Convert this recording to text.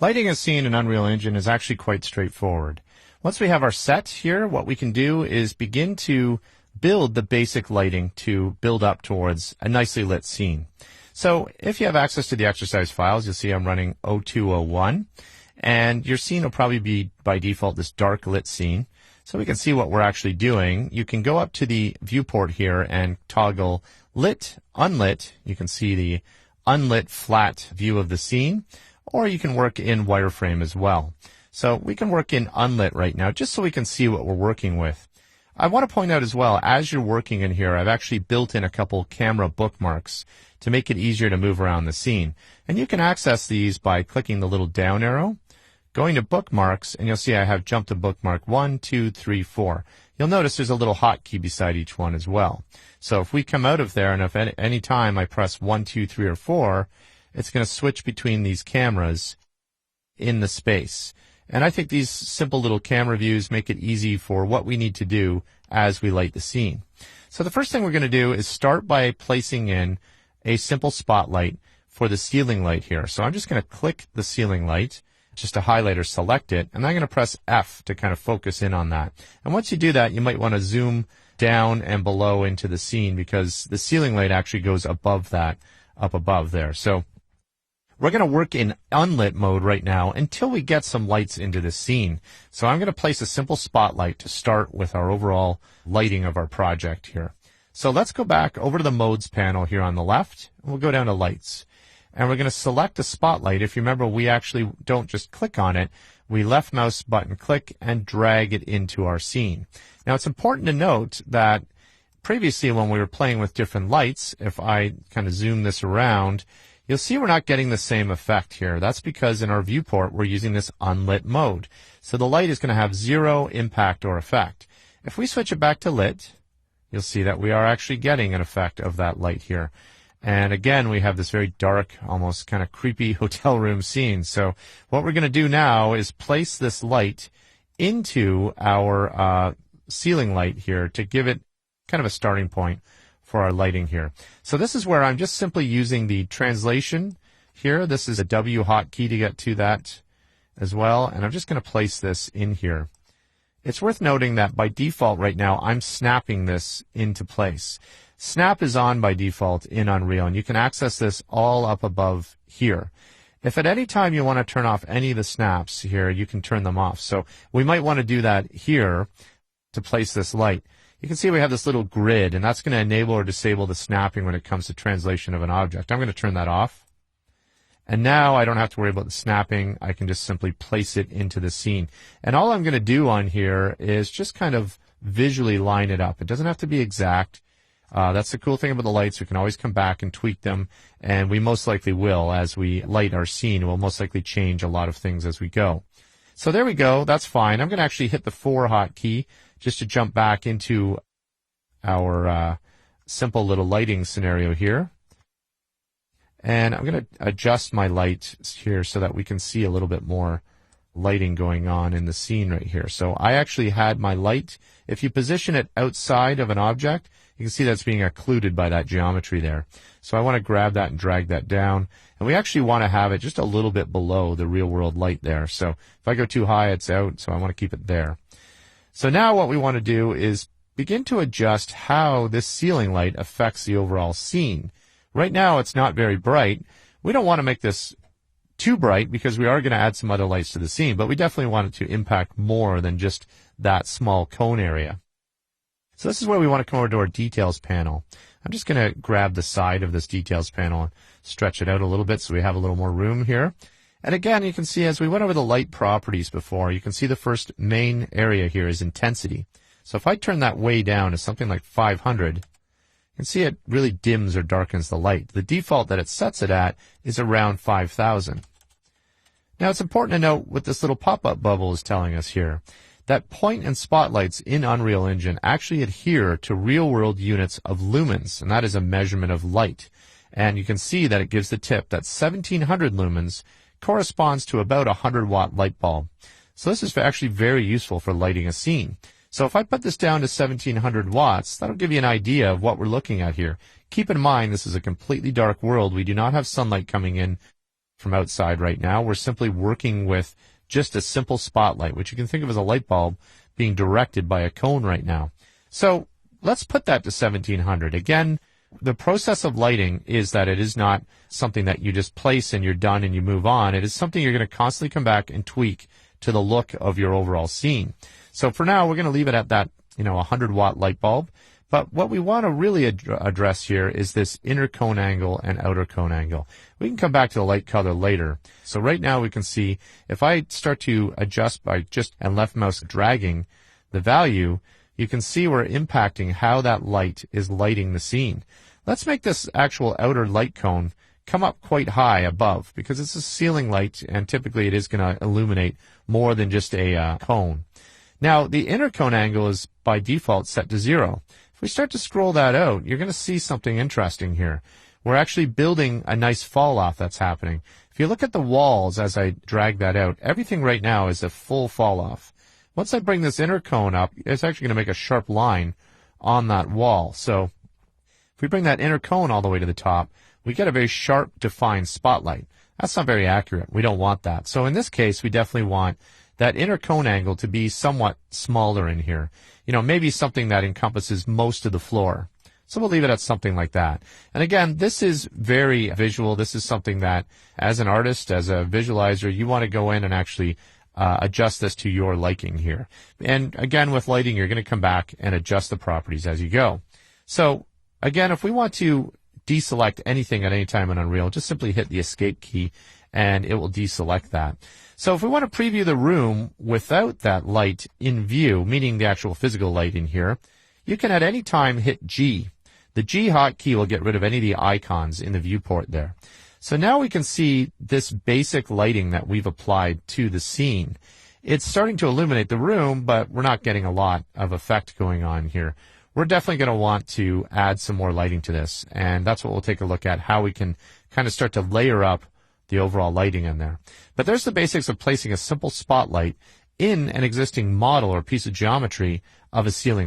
Lighting a scene in Unreal Engine is actually quite straightforward. Once we have our set here, what we can do is begin to build the basic lighting to build up towards a nicely lit scene. So if you have access to the exercise files, you'll see I'm running 0201, and your scene will probably be by default this dark lit scene. So we can see what we're actually doing. You can go up to the viewport here and toggle lit, unlit. You can see the unlit flat view of the scene, or you can work in wireframe as well. So we can work in unlit right now just so we can see what we're working with. I want to point out as well, as you're working in here, I've actually built in a couple camera bookmarks to make it easier to move around the scene. And you can access these by clicking the little down arrow, going to bookmarks, and you'll see I have jumped to bookmark 1, 2, 3, 4. You'll notice there's a little hotkey beside each one as well. So if we come out of there, and if at any time I press 1, 2, 3, or 4, it's going to switch between these cameras in the space. And I think these simple little camera views make it easy for what we need to do as we light the scene. So the first thing we're going to do is start by placing in a simple spotlight for the ceiling light here. So I'm just going to click the ceiling light, just to highlight or select it, and I'm going to press F to kind of focus in on that. And once you do that, you might want to zoom down and below into the scene because the ceiling light actually goes above that, up above there. So we're going to work in unlit mode right now until we get some lights into the scene. So I'm going to place a simple spotlight to start with our overall lighting of our project here. So let's go back over to the modes panel here on the left, and we'll go down to lights. And we're going to select a spotlight. If you remember, we actually don't just click on it. We left mouse button click and drag it into our scene. Now it's important to note that previously when we were playing with different lights, if I kind of zoom this around, you'll see we're not getting the same effect here. That's because in our viewport, we're using this unlit mode. So the light is going to have zero impact or effect. If we switch it back to lit, you'll see that we are actually getting an effect of that light here. And again, we have this very dark, almost kind of creepy hotel room scene. So what we're going to do now is place this light into our ceiling light here to give it kind of a starting point for our lighting here. So this is where I'm just simply using the translation here. This is a W hotkey to get to that as well. And I'm just going to place this in here. It's worth noting that by default right now, I'm snapping this into place. Snap is on by default in Unreal, and you can access this all up above here. If at any time you want to turn off any of the snaps here, you can turn them off. So we might want to do that here to place this light. You can see we have this little grid, and that's going to enable or disable the snapping when it comes to translation of an object. I'm going to turn that off. And now I don't have to worry about the snapping. I can just simply place it into the scene. And all I'm going to do on here is just kind of visually line it up. It doesn't have to be exact. That's the cool thing about the lights. We can always come back and tweak them, and we most likely will as we light our scene. We'll most likely change a lot of things as we go. So there we go. That's fine. I'm going to actually hit the 4 hotkey just to jump back into our simple little lighting scenario here. And I'm going to adjust my light here so that we can see a little bit more lighting going on in the scene right here. So I actually had my light. If you position it outside of an object, you can see that's being occluded by that geometry there. So I want to grab that and drag that down. And we actually want to have it just a little bit below the real world light there. So if I go too high, it's out. So I want to keep it there. So now what we want to do is begin to adjust how this ceiling light affects the overall scene. Right now, it's not very bright. We don't want to make this too bright because we are going to add some other lights to the scene, but we definitely want it to impact more than just that small cone area. So this is where we want to come over to our details panel. I'm just going to grab the side of this details panel and stretch it out a little bit so we have a little more room here. And again, you can see as we went over the light properties before, you can see the first main area here is intensity. So if I turn that way down to something like 500, you can see it really dims or darkens the light. The default that it sets it at is around 5,000. Now it's important to note what this little pop-up bubble is telling us here, that point and spotlights in Unreal Engine actually adhere to real-world units of lumens, and that is a measurement of light. And you can see that it gives the tip that 1700 lumens corresponds to about a 100-watt light bulb. So this is actually very useful for lighting a scene. So if I put this down to 1700 watts, that'll give you an idea of what we're looking at here. Keep in mind, this is a completely dark world. We do not have sunlight coming in from outside right now. We're simply working with just a simple spotlight, which you can think of as a light bulb being directed by a cone right now. So let's put that to 1700. Again, the process of lighting is that it is not something that you just place and you're done and you move on. It is something you're going to constantly come back and tweak to the look of your overall scene. So for now, we're going to leave it at that, 100-watt light bulb. But what we want to really address here is this inner cone angle and outer cone angle. We can come back to the light color later. So right now we can see if I start to adjust by just and left mouse dragging the value, you can see we're impacting how that light is lighting the scene. Let's make this actual outer light cone come up quite high above because it's a ceiling light and typically it is going to illuminate more than just a cone. Now the inner cone angle is by default set to 0. If we start to scroll that out, you're going to see something interesting here. We're actually building a nice fall off that's happening. If you look at the walls as I drag that out, everything right now is a full fall off. Once I bring this inner cone up, it's actually going to make a sharp line on that wall. So if we bring that inner cone all the way to the top, we get a very sharp, defined spotlight. That's not very accurate. We don't want that. So in this case, we definitely want that inner cone angle to be somewhat smaller in here. Maybe something that encompasses most of the floor. So we'll leave it at something like that. And again, this is very visual. This is something that, as an artist, as a visualizer, you want to go in and actually adjust this to your liking here. And again, with lighting, you're going to come back and adjust the properties as you go. So again, if we want to deselect anything at any time in Unreal, just simply hit the escape key and it will deselect that. So if we want to preview the room without that light in view, meaning the actual physical light in here, you can at any time hit G. The G hotkey will get rid of any of the icons in the viewport there. So now we can see this basic lighting that we've applied to the scene. It's starting to illuminate the room, but we're not getting a lot of effect going on here. We're definitely going to want to add some more lighting to this, and that's what we'll take a look at, how we can kind of start to layer up the overall lighting in there. But there's the basics of placing a simple spotlight in an existing model or piece of geometry of a ceiling